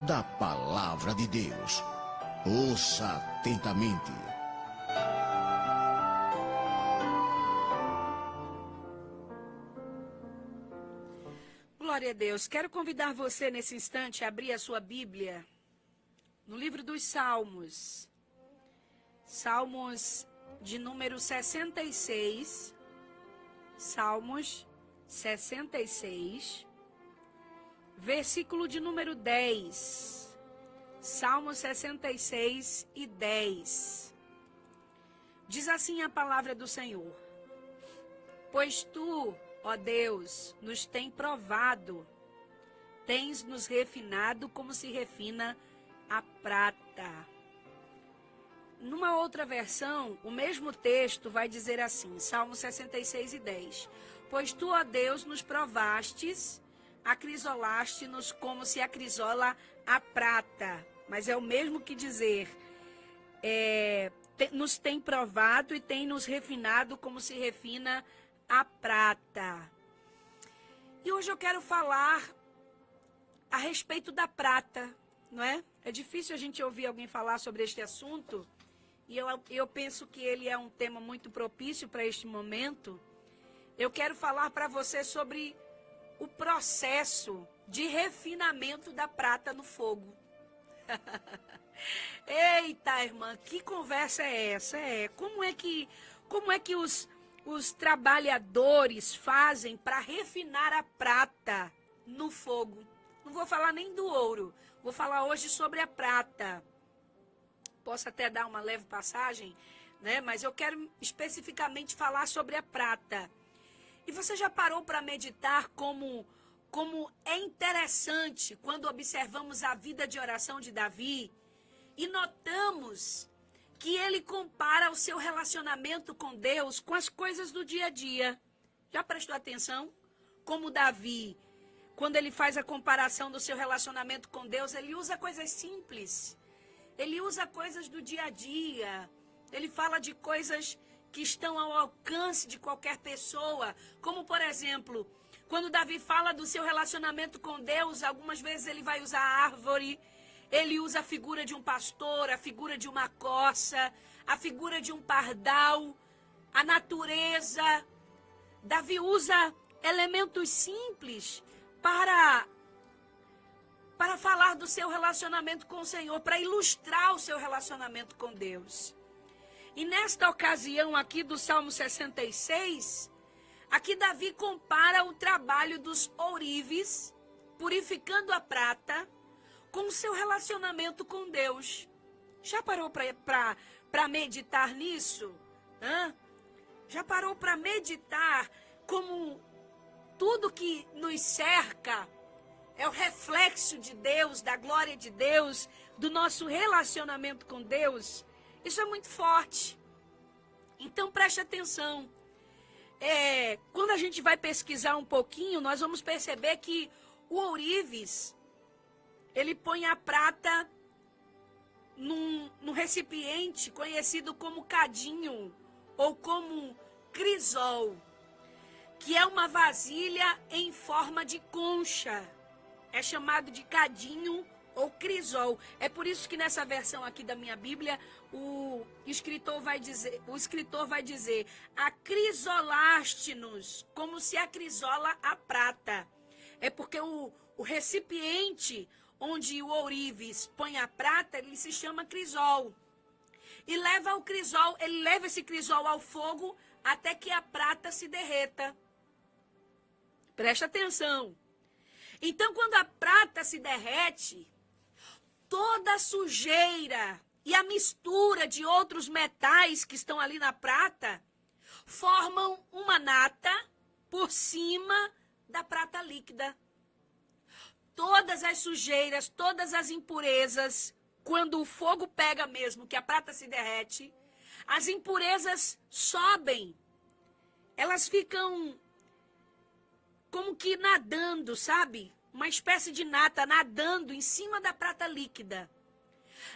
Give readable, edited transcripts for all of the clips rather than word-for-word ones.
da Palavra de Deus. Ouça atentamente. Glória a Deus. Quero convidar você nesse instante a abrir a sua Bíblia no livro dos Salmos. Salmos de número 66. Salmos 66. Versículo de número 10. Salmos 66 e 10. Diz assim a palavra do Senhor: Pois tu, ó Deus, nos tem provado, tens nos refinado como se refina a prata. Numa outra versão, o mesmo texto vai dizer assim, Salmo 66 e 10. Pois tu, ó Deus, nos provastes, acrisolaste-nos como se acrisola a prata. Mas é o mesmo que dizer, nos tem provado e tem nos refinado como se refina a prata. E hoje eu quero falar a respeito da prata, não é? É difícil a gente ouvir alguém falar sobre este assunto, e eu penso que ele é um tema muito propício para este momento. Eu quero falar para você sobre o processo de refinamento da prata no fogo. Eita, irmã, que conversa é essa? Como é que os trabalhadores fazem para refinar a prata no fogo? Não vou falar nem do ouro, vou falar hoje sobre a prata. Posso até dar uma leve passagem, né? Mas eu quero especificamente falar sobre a prata. E você já parou para meditar como é interessante quando observamos a vida de oração de Davi e notamos que ele compara o seu relacionamento com Deus com as coisas do dia a dia. Já prestou atenção? Como Davi, quando ele faz a comparação do seu relacionamento com Deus, ele usa coisas simples. Ele usa coisas do dia a dia. Ele fala de coisas que estão ao alcance de qualquer pessoa. Como, por exemplo, quando Davi fala do seu relacionamento com Deus, algumas vezes ele vai usar a árvore. Ele usa a figura de um pastor, a figura de uma coça, a figura de um pardal, a natureza. Davi usa elementos simples para falar do seu relacionamento com o Senhor, para ilustrar o seu relacionamento com Deus. E nesta ocasião aqui do Salmo 66, aqui Davi compara o trabalho dos ourives, purificando a prata, com o seu relacionamento com Deus. Já parou para meditar nisso? Já parou para meditar como tudo que nos cerca é o reflexo de Deus, da glória de Deus, do nosso relacionamento com Deus? Isso é muito forte. Então preste atenção. Quando a gente vai pesquisar um pouquinho, nós vamos perceber que o ourives, ele põe a prata num recipiente conhecido como cadinho ou como crisol, que é uma vasilha em forma de concha. É chamado de cadinho ou crisol. É por isso que nessa versão aqui da minha Bíblia, o escritor vai dizer, acrisolaste-nos, como se acrisola a prata. É porque o recipiente onde o ourives põe a prata, ele se chama crisol. E ele leva esse crisol ao fogo até que a prata se derreta. Presta atenção. Então, quando a prata se derrete, toda a sujeira e a mistura de outros metais que estão ali na prata formam uma nata por cima da prata líquida. Todas as sujeiras, todas as impurezas, quando o fogo pega mesmo, que a prata se derrete, as impurezas sobem. Elas ficam como que nadando, sabe? Uma espécie de nata nadando em cima da prata líquida.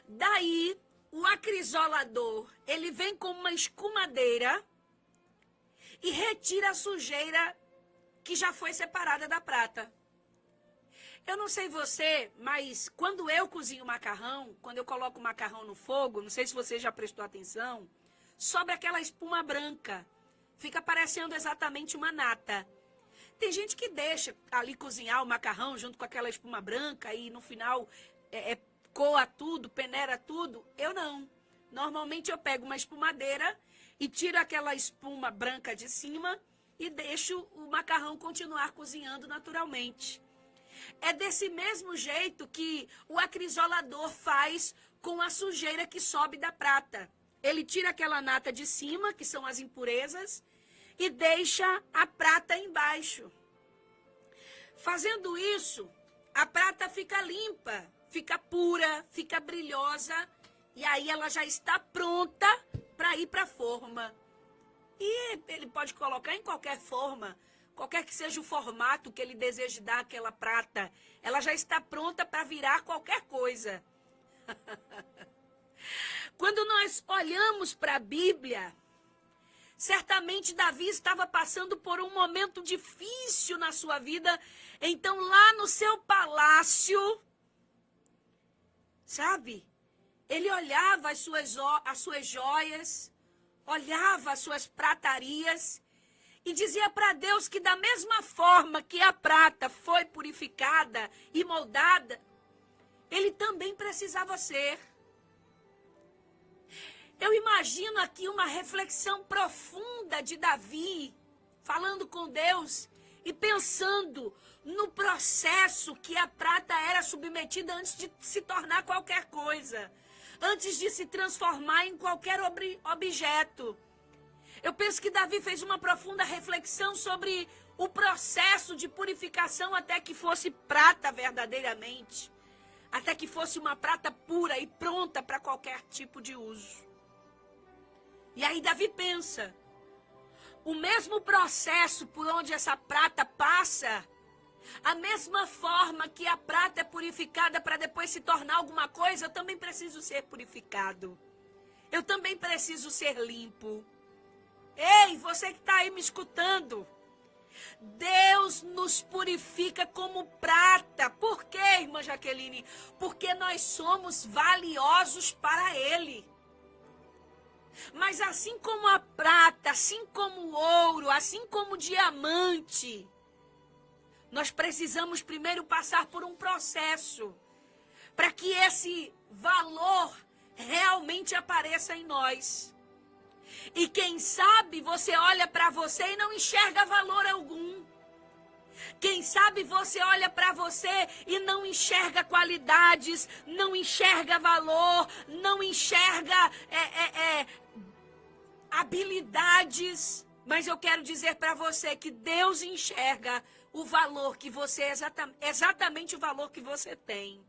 Daí, o acrisolador, ele vem com uma escumadeira e retira a sujeira que já foi separada da prata. Eu não sei você, mas quando eu cozinho macarrão, quando eu coloco o macarrão no fogo, não sei se você já prestou atenção, sobra aquela espuma branca. Fica parecendo exatamente uma nata. Tem gente que deixa ali cozinhar o macarrão junto com aquela espuma branca e no final coa tudo, peneira tudo. Eu não. Normalmente eu pego uma espumadeira e tiro aquela espuma branca de cima e deixo o macarrão continuar cozinhando naturalmente. É desse mesmo jeito que o acrisolador faz com a sujeira que sobe da prata. Ele tira aquela nata de cima, que são as impurezas, e deixa a prata embaixo. Fazendo isso, a prata fica limpa, fica pura, fica brilhosa, e aí ela já está pronta para ir para a forma. E ele pode colocar em qualquer forma, qualquer que seja o formato que ele deseje dar àquela prata, ela já está pronta para virar qualquer coisa. Quando nós olhamos para a Bíblia, certamente Davi estava passando por um momento difícil na sua vida. Então, lá no seu palácio, sabe? Ele olhava as suas joias, olhava as suas pratarias e dizia para Deus que da mesma forma que a prata foi purificada e moldada, ele também precisava ser. Eu imagino aqui uma reflexão profunda de Davi, falando com Deus e pensando no processo que a prata era submetida antes de se tornar qualquer coisa, antes de se transformar em qualquer objeto. Eu penso que Davi fez uma profunda reflexão sobre o processo de purificação até que fosse prata verdadeiramente, até que fosse uma prata pura e pronta para qualquer tipo de uso. E aí Davi pensa, o mesmo processo por onde essa prata passa, a mesma forma que a prata é purificada para depois se tornar alguma coisa, eu também preciso ser purificado. Eu também preciso ser limpo. Ei, você que está aí me escutando, Deus nos purifica como prata. Por quê, irmã Jaqueline? Porque nós somos valiosos para Ele. Mas assim como a prata, assim como o ouro, assim como o diamante, nós precisamos primeiro passar por um processo para que esse valor realmente apareça em nós. E quem sabe você olha para você e não enxerga valor algum. Quem sabe você olha para você e não enxerga qualidades, não enxerga valor, não enxerga habilidades. Mas eu quero dizer para você que Deus enxerga o valor que você, exatamente o valor que você tem.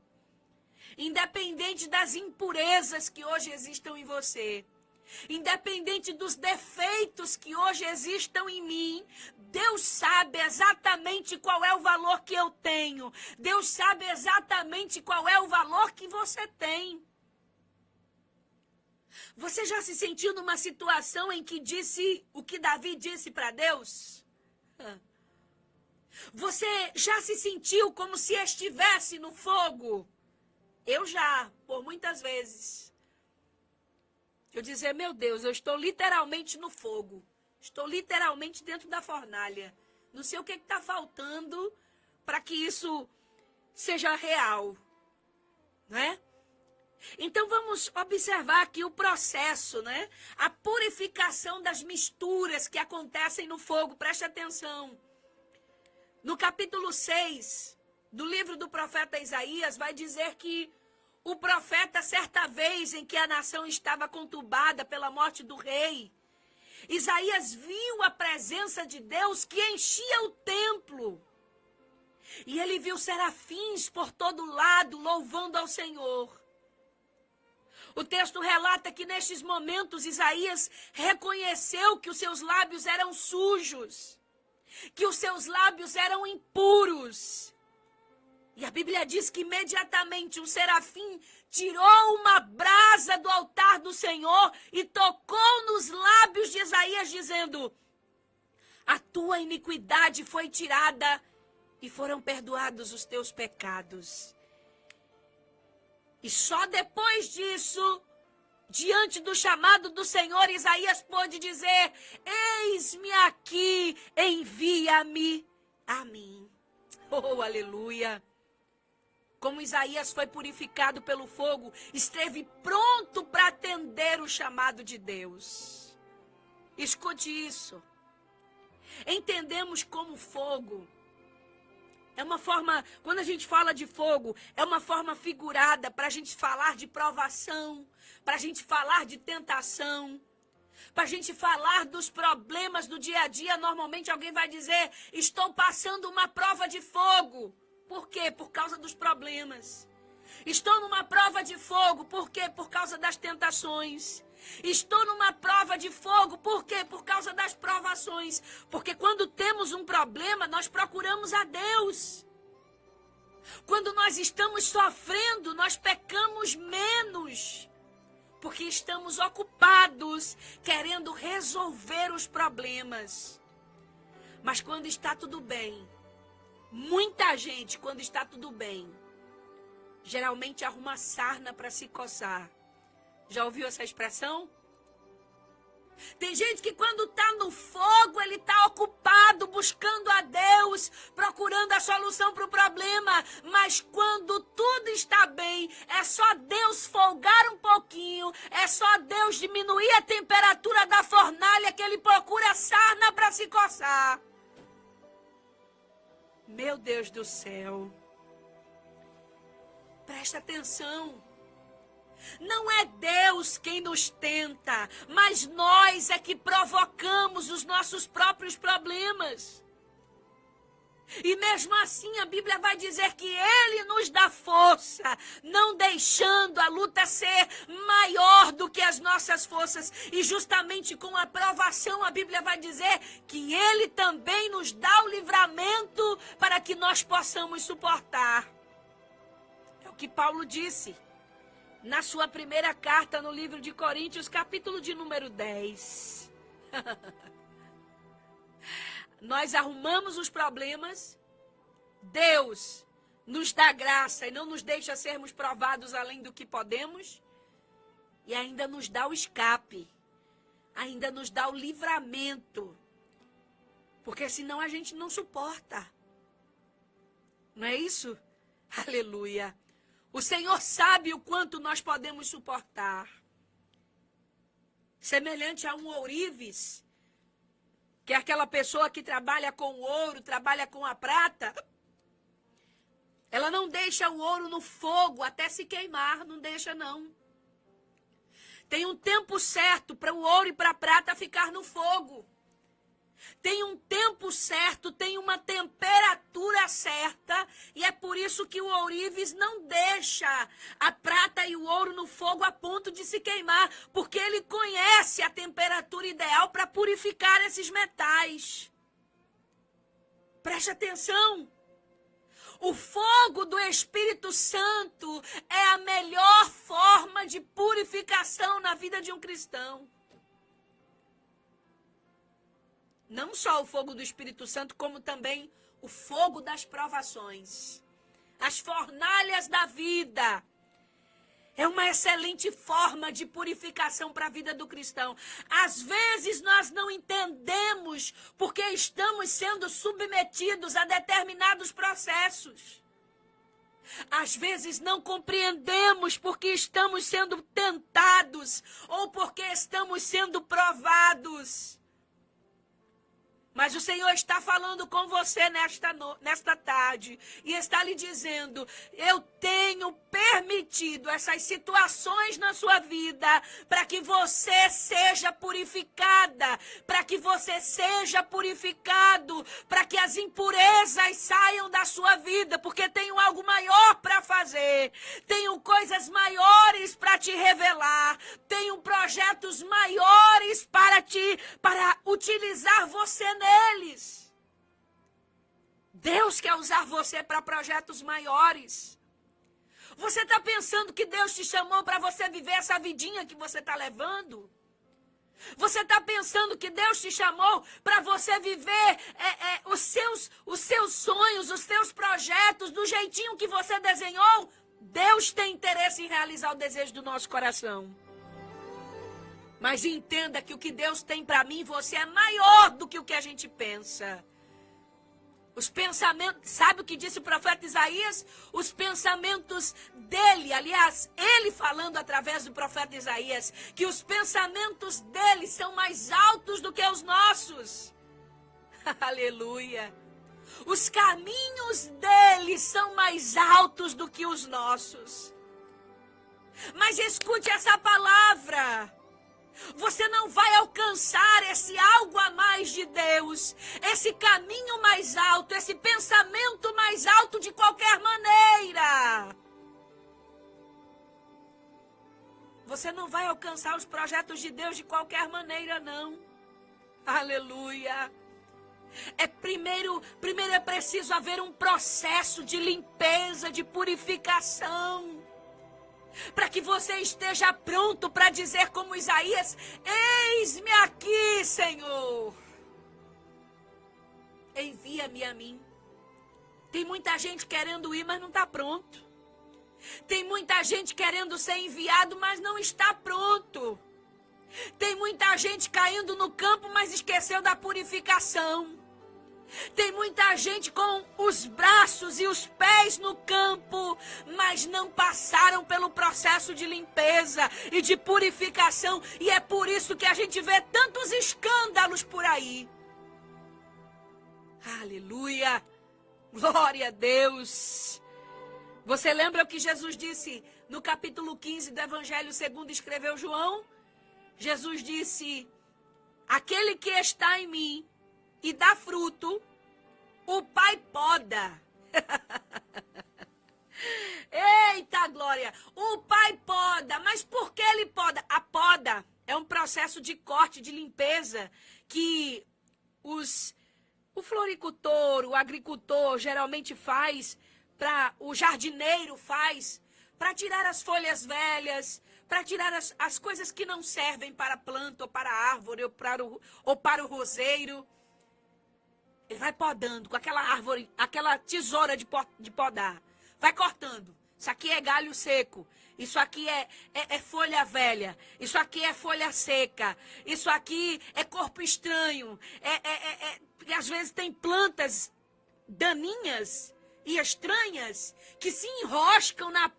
Independente das impurezas que hoje existam em você. Independente dos defeitos que hoje existam em mim, Deus sabe exatamente qual é o valor que eu tenho. Deus sabe exatamente qual é o valor que você tem. Você já se sentiu numa situação em que disse o que Davi disse para Deus? Você já se sentiu como se estivesse no fogo? Eu já, por muitas vezes. Eu dizer, meu Deus, eu estou literalmente no fogo. Estou literalmente dentro da fornalha. Não sei o que está faltando para que isso seja real. Né? Então vamos observar aqui o processo, né? A purificação das misturas que acontecem no fogo. Preste atenção. No capítulo 6 do livro do profeta Isaías, vai dizer que o profeta, certa vez em que a nação estava conturbada pela morte do rei, Isaías viu a presença de Deus que enchia o templo. E ele viu serafins por todo lado louvando ao Senhor. O texto relata que nestes momentos Isaías reconheceu que os seus lábios eram sujos, que os seus lábios eram impuros. E a Bíblia diz que imediatamente um serafim tirou uma brasa do altar do Senhor e tocou nos lábios de Isaías, dizendo: a tua iniquidade foi tirada e foram perdoados os teus pecados. E só depois disso, diante do chamado do Senhor, Isaías pôde dizer: eis-me aqui, envia-me a mim. Oh, aleluia! Como Isaías foi purificado pelo fogo, esteve pronto para atender o chamado de Deus. Escute isso. Entendemos como fogo é uma forma, quando a gente fala de fogo, é uma forma figurada para a gente falar de provação, para a gente falar de tentação, para a gente falar dos problemas do dia a dia. Normalmente alguém vai dizer: estou passando uma prova de fogo. Por quê? Por causa dos problemas. Estou numa prova de fogo. Por quê? Por causa das tentações. Estou numa prova de fogo. Por quê? Por causa das provações. Porque quando temos um problema, nós procuramos a Deus. Quando nós estamos sofrendo, nós pecamos menos. Porque estamos ocupados querendo resolver os problemas. Mas quando está tudo bem, muita gente, quando está tudo bem, geralmente arruma sarna para se coçar. Já ouviu essa expressão? Tem gente que quando está no fogo, ele está ocupado buscando a Deus, procurando a solução para o problema. Mas quando tudo está bem, é só Deus folgar um pouquinho, é só Deus diminuir a temperatura da fornalha que ele procura sarna para se coçar. Meu Deus do céu. Presta atenção. Não é Deus quem nos tenta, mas nós é que provocamos os nossos próprios problemas. E mesmo assim a Bíblia vai dizer que Ele nos dá força, não deixando a luta ser maior do que as nossas forças. E justamente com a provação a Bíblia vai dizer que Ele também nos dá o livramento para que nós possamos suportar. É o que Paulo disse na sua primeira carta no livro de Coríntios, capítulo de número 10. Nós arrumamos os problemas, Deus nos dá graça e não nos deixa sermos provados além do que podemos, e ainda nos dá o escape, ainda nos dá o livramento, porque senão a gente não suporta. Não é isso? Aleluia! O Senhor sabe o quanto nós podemos suportar. Semelhante a um ourives, que é aquela pessoa que trabalha com o ouro, trabalha com a prata. Ela não deixa o ouro no fogo até se queimar, não deixa não. Tem um tempo certo para o ouro e para a prata ficar no fogo. Tem um tempo certo, tem uma temperatura certa, e é por isso que o ourives não deixa a prata e o ouro no fogo a ponto de se queimar, porque ele conhece a temperatura ideal para purificar esses metais. Preste atenção. O fogo do Espírito Santo é a melhor forma de purificação na vida de um cristão. Não só o fogo do Espírito Santo, como também o fogo das provações. As fornalhas da vida. É uma excelente forma de purificação para a vida do cristão. Às vezes nós não entendemos porque estamos sendo submetidos a determinados processos. Às vezes não compreendemos porque estamos sendo tentados ou porque estamos sendo provados. Mas o Senhor está falando com você nesta tarde e está lhe dizendo: eu tenho permitido essas situações na sua vida para que você seja purificada, para que você seja purificado, para que as impurezas saiam da sua vida, porque tenho algo maior para fazer, tenho coisas maiores para te revelar, tenho projetos maiores para utilizar você neles. Deus quer usar você para projetos maiores. Você está pensando que Deus te chamou para você viver essa vidinha que você está levando? Você está pensando que Deus te chamou para você viver os seus sonhos, os seus projetos, do jeitinho que você desenhou? Deus tem interesse em realizar o desejo do nosso coração. Mas entenda que o que Deus tem para mim e você é maior do que o que a gente pensa. Os pensamentos, sabe o que disse o profeta Isaías? Os pensamentos dele, aliás, ele falando através do profeta Isaías, que os pensamentos dele são mais altos do que os nossos. Aleluia. Os caminhos dele são mais altos do que os nossos. Mas escute essa palavra. Você não vai alcançar esse algo a mais de Deus, esse caminho mais alto, esse pensamento mais alto de qualquer maneira. Você não vai alcançar os projetos de Deus de qualquer maneira, não. Aleluia. Primeiro é preciso haver um processo de limpeza, de purificação. Para que você esteja pronto para dizer como Isaías: eis-me aqui, Senhor. Envia-me a mim. Tem muita gente querendo ir, mas não está pronto. Tem muita gente querendo ser enviado, mas não está pronto. Tem muita gente caindo no campo, mas esqueceu da purificação. Tem muita gente com os braços e os pés no campo, mas não passaram pelo processo de limpeza e de purificação. E é por isso que a gente vê tantos escândalos por aí. Aleluia! Glória a Deus! Você lembra o que Jesus disse no capítulo 15 do Evangelho segundo escreveu João? Jesus disse: aquele que está em mim e dá fruto, o Pai poda. Eita glória! O Pai poda. Mas por que ele poda? A poda é um processo de corte, de limpeza, que o floricultor, o agricultor geralmente faz, o jardineiro faz, para tirar as folhas velhas, para tirar as coisas que não servem para a planta, ou para a árvore, ou para o roseiro. Ele vai podando com aquela árvore, aquela tesoura de podar. Vai cortando. Isso aqui é galho seco. Isso aqui é folha velha. Isso aqui é folha seca. Isso aqui é corpo estranho. E às vezes tem plantas daninhas e estranhas que se enroscam na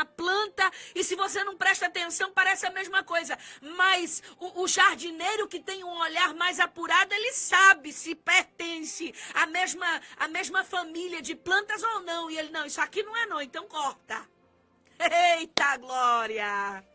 planta, e se você não presta atenção parece a mesma coisa, mas o jardineiro que tem um olhar mais apurado, ele sabe se pertence à mesma família de plantas ou não, e ele: não, isso aqui não é não, então corta. Eita glória!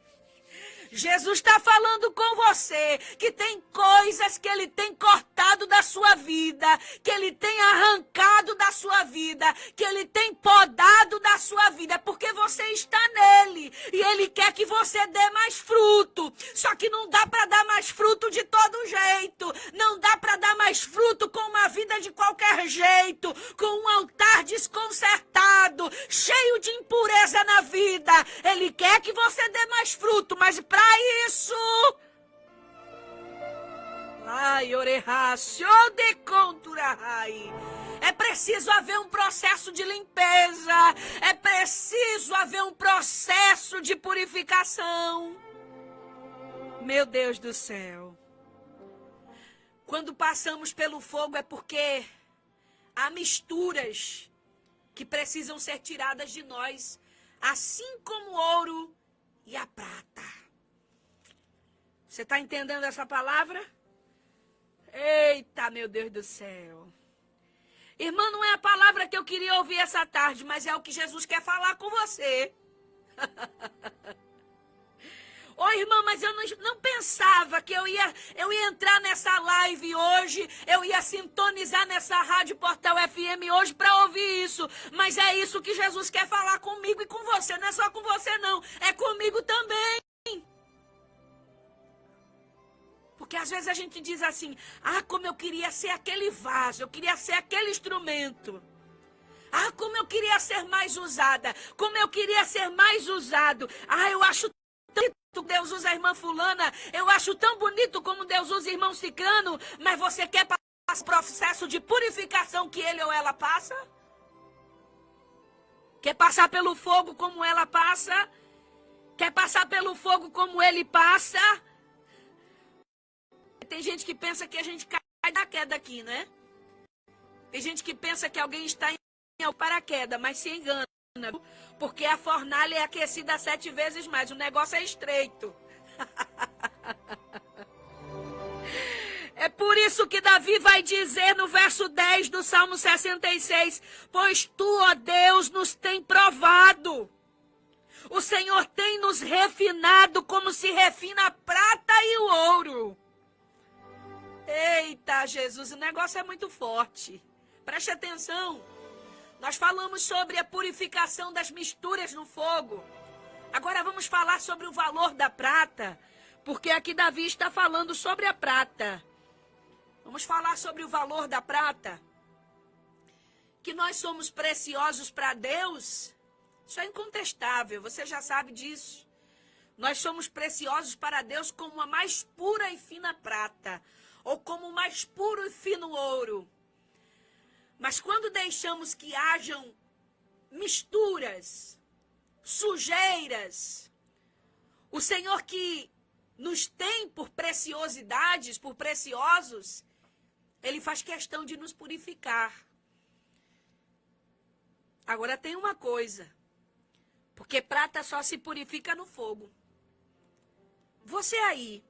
Jesus está falando com você que tem coisas que ele tem cortado da sua vida, que ele tem arrancado da sua vida, que ele tem podado da sua vida, porque você está nele e ele quer que você dê mais fruto. Só que não dá para dar mais fruto de todo jeito, não dá para dar mais fruto com uma vida de qualquer jeito, com um altar desconcertado, cheio de impureza na vida. Ele quer que você dê mais fruto, mas para isso, é preciso haver um processo de limpeza, é preciso haver um processo de purificação. Meu Deus do céu. Quando passamos pelo fogo é porque há misturas que precisam ser tiradas de nós, assim como o ouro e a prata. Você está entendendo essa palavra? Eita, meu Deus do céu. Irmã, não é a palavra que eu queria ouvir essa tarde, mas é o que Jesus quer falar com você. Ô, irmã, mas eu não pensava que eu ia entrar nessa live hoje, eu ia sintonizar nessa Rádio Portal FM hoje para ouvir isso. Mas é isso que Jesus quer falar comigo e com você. Não é só com você, não. É comigo também. Porque às vezes a gente diz assim: ah, como eu queria ser aquele vaso, eu queria ser aquele instrumento. Ah, como eu queria ser mais usada, como eu queria ser mais usado. Ah, eu acho Deus usa a irmã fulana, eu acho tão bonito como Deus usa o irmão ciclano, mas você quer passar o processo de purificação que ele ou ela passa? Quer passar pelo fogo como ela passa? Quer passar pelo fogo como ele passa? Tem gente que pensa que a gente cai da queda aqui, né? Tem gente que pensa que alguém está em paraquedas, mas se engana. Porque a fornalha é aquecida 7 vezes mais. O negócio é estreito. É por isso que Davi vai dizer no verso 10 do Salmo 66, pois tu, ó Deus, nos tem provado. O Senhor tem nos refinado como se refina a prata e o ouro. Eita, Jesus, o negócio é muito forte. Preste atenção. Nós falamos sobre a purificação das misturas no fogo. Agora vamos falar sobre o valor da prata, porque aqui Davi está falando sobre a prata. Vamos falar sobre o valor da prata. Que nós somos preciosos para Deus, isso é incontestável, você já sabe disso. Nós somos preciosos para Deus como a mais pura e fina prata, ou como o mais puro e fino ouro. Mas quando deixamos que hajam misturas, sujeiras, o Senhor que nos tem por preciosidades, por preciosos, Ele faz questão de nos purificar. Agora tem uma coisa, porque prata só se purifica no fogo. Você aí,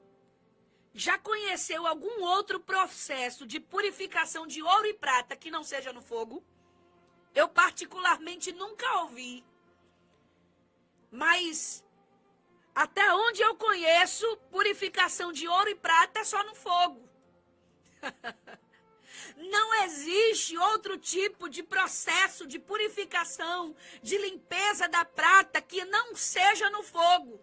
já conheceu algum outro processo de purificação de ouro e prata que não seja no fogo? Eu particularmente nunca ouvi. Mas até onde eu conheço, purificação de ouro e prata é só no fogo. Não existe outro tipo de processo de purificação, de limpeza da prata que não seja no fogo.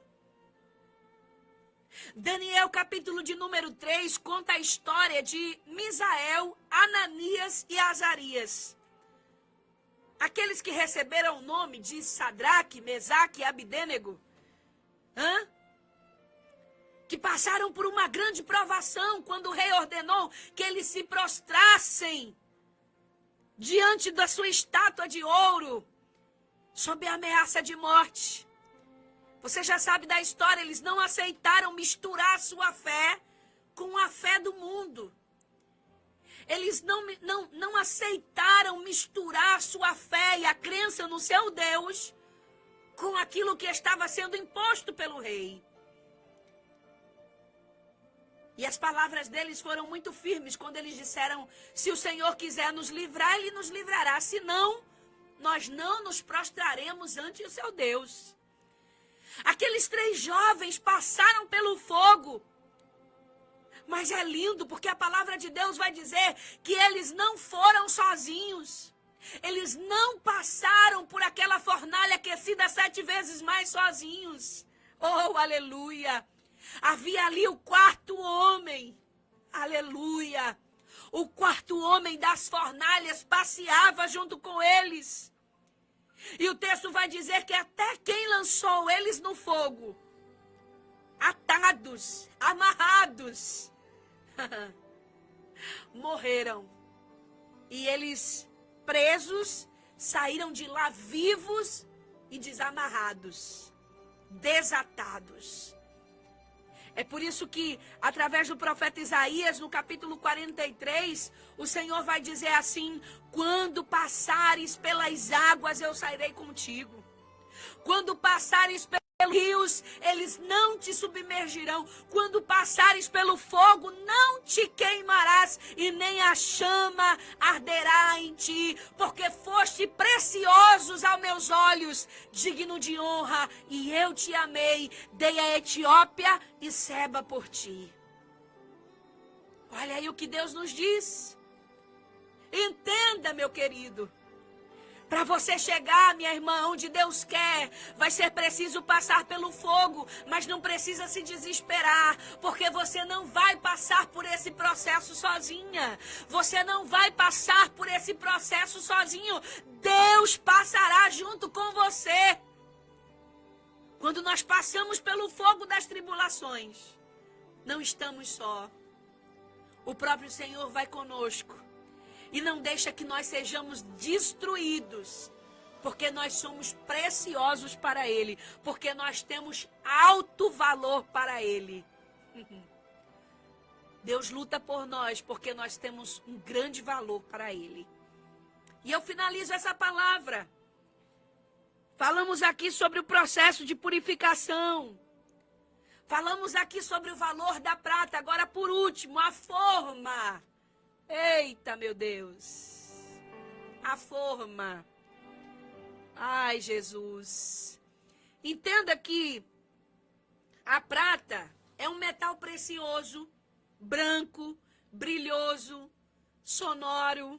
Daniel, capítulo de número 3, conta a história de Misael, Ananias e Azarias. Aqueles que receberam o nome de Sadraque, Mesaque e Abidênego. Que passaram por uma grande provação quando o rei ordenou que eles se prostrassem diante da sua estátua de ouro, sob a ameaça de morte. Você já sabe da história, eles não aceitaram misturar a sua fé com a fé do mundo. Eles não aceitaram misturar a sua fé e a crença no seu Deus com aquilo que estava sendo imposto pelo rei. E as palavras deles foram muito firmes quando eles disseram, se o Senhor quiser nos livrar, Ele nos livrará. Se não, nós não nos prostraremos ante o seu Deus. Aqueles 3 jovens passaram pelo fogo. Mas é lindo porque a palavra de Deus vai dizer que eles não foram sozinhos. Eles não passaram por aquela fornalha aquecida 7 vezes mais sozinhos. Oh, aleluia! Havia ali o 4º homem. Aleluia! O 4º homem das fornalhas passeava junto com eles. E o texto vai dizer que até quem lançou eles no fogo, atados, amarrados, morreram. E eles, presos, saíram de lá vivos e desamarrados, desatados. É por isso que, através do profeta Isaías, no capítulo 43, o Senhor vai dizer assim, quando passares pelas águas, eu sairei contigo. Quando passares pelos rios, eles não te submergirão. Quando passares pelo fogo, não te queimarás, e nem a chama arderá em ti, porque foste preciosos aos meus olhos, digno de honra, e eu te amei, dei a Etiópia e Seba por ti. Olha aí o que Deus nos diz. Entenda, meu querido. Para você chegar, minha irmã, onde Deus quer, vai ser preciso passar pelo fogo, mas não precisa se desesperar, porque você não vai passar por esse processo sozinha. Você não vai passar por esse processo sozinho. Deus passará junto com você. quando nós passamos pelo fogo das tribulações, não estamos só. O próprio Senhor vai conosco e não deixa que nós sejamos destruídos, porque nós somos preciosos para Ele, porque nós temos alto valor para Ele. Deus luta por nós, porque nós temos um grande valor para Ele. E eu finalizo essa palavra. Falamos aqui sobre o processo de purificação. Falamos aqui sobre o valor da prata. Agora, por último, a forma. Eita, meu Deus. A forma. Ai, Jesus. Entenda que a prata é um metal precioso, branco, brilhoso, sonoro.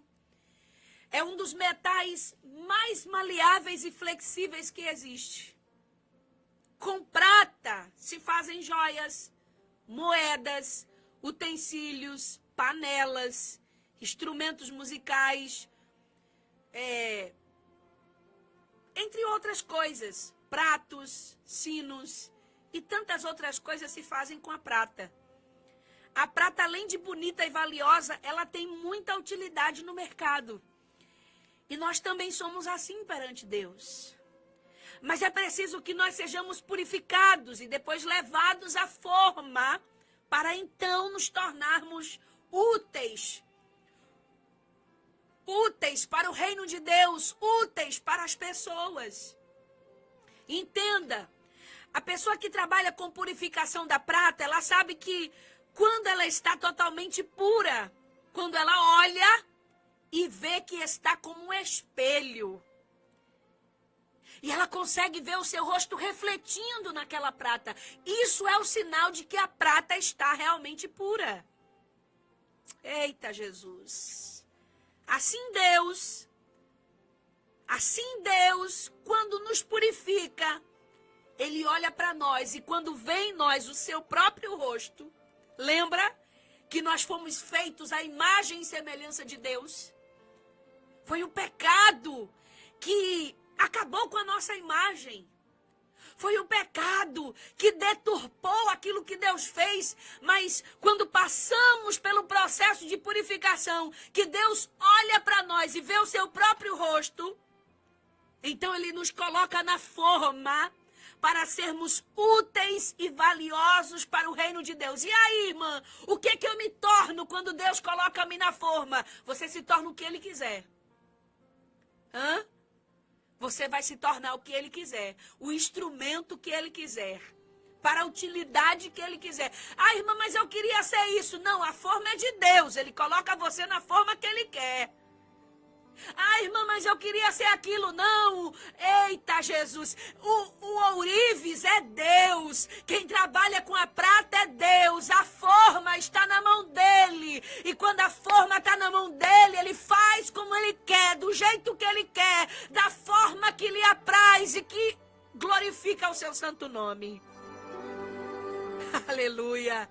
É um dos metais mais maleáveis e flexíveis que existe. Com prata se fazem joias, moedas, utensílios, panelas, instrumentos musicais, entre outras coisas, pratos, sinos e tantas outras coisas se fazem com a prata. A prata, além de bonita e valiosa, ela tem muita utilidade no mercado. E nós também somos assim perante Deus. Mas é preciso que nós sejamos purificados e depois levados à forma para então nos tornarmos úteis. Úteis para o reino de Deus, úteis para as pessoas. Entenda, a pessoa que trabalha com purificação da prata, ela sabe que quando ela está totalmente pura, quando ela olha e vê que está como um espelho. E ela consegue ver o seu rosto refletindo naquela prata. Isso é o sinal de que a prata está realmente pura. Eita, Jesus. Assim Deus, quando nos purifica, Ele olha para nós e quando vê em nós o seu próprio rosto, lembra que nós fomos feitos à imagem e semelhança de Deus? Foi o pecado que acabou com a nossa imagem. Foi o pecado que deturpou aquilo que Deus fez. Mas quando passamos pelo processo de purificação, que Deus olha para nós e vê o seu próprio rosto, então Ele nos coloca na forma para sermos úteis e valiosos para o reino de Deus. E aí, irmã, o que eu me torno quando Deus coloca-me na forma? Você se torna o que Ele quiser. Você vai se tornar o que Ele quiser, o instrumento que Ele quiser, para a utilidade que Ele quiser. Ah, irmã, mas eu queria ser isso. Não, a forma é de Deus, Ele coloca você na forma que Ele quer. Ah, irmã, mas eu queria ser aquilo. Não, eita Jesus, o ourives é Deus, quem trabalha com a prata é Deus, a forma está na mão dEle, e quando a forma está na mão dEle, Ele faz como Ele quer, do jeito que Ele quer, da forma que lhe apraz e que glorifica o seu santo nome. Aleluia.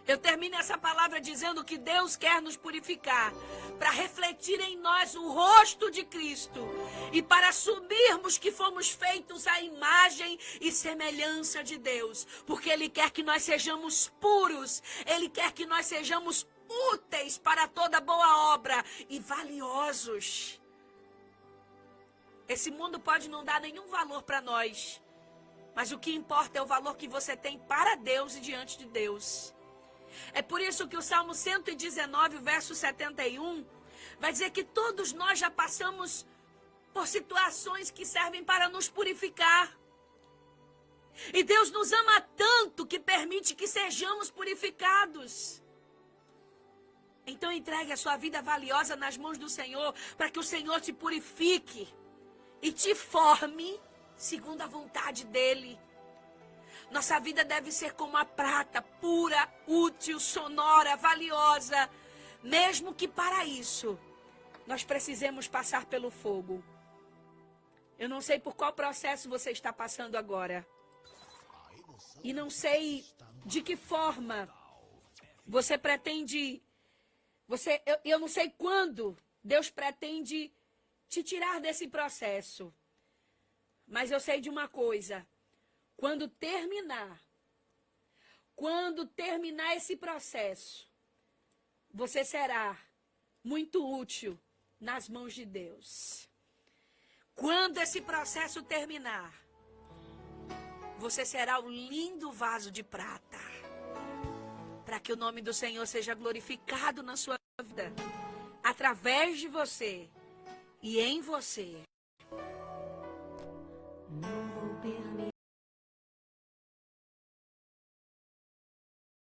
Eu termino essa palavra dizendo que Deus quer nos purificar para refletir em nós o rosto de Cristo e para assumirmos que fomos feitos à imagem e semelhança de Deus, porque Ele quer que nós sejamos puros, Ele quer que nós sejamos úteis para toda boa obra e valiosos. Esse mundo pode não dar nenhum valor para nós, mas o que importa é o valor que você tem para Deus e diante de Deus. É por isso que o Salmo 119, verso 71, vai dizer que todos nós já passamos por situações que servem para nos purificar. E Deus nos ama tanto que permite que sejamos purificados. Então entregue a sua vida valiosa nas mãos do Senhor, para que o Senhor te purifique e te forme segundo a vontade dEle. Nossa vida deve ser como a prata, pura, útil, sonora, valiosa. Mesmo que para isso, nós precisemos passar pelo fogo. Eu não sei por qual processo você está passando agora. E não sei de que forma você pretende... Eu não sei quando Deus pretende te tirar desse processo. Mas eu sei de uma coisa. Quando terminar esse processo, você será muito útil nas mãos de Deus. Quando esse processo terminar, você será um lindo vaso de prata, para que o nome do Senhor seja glorificado na sua vida, através de você e em você.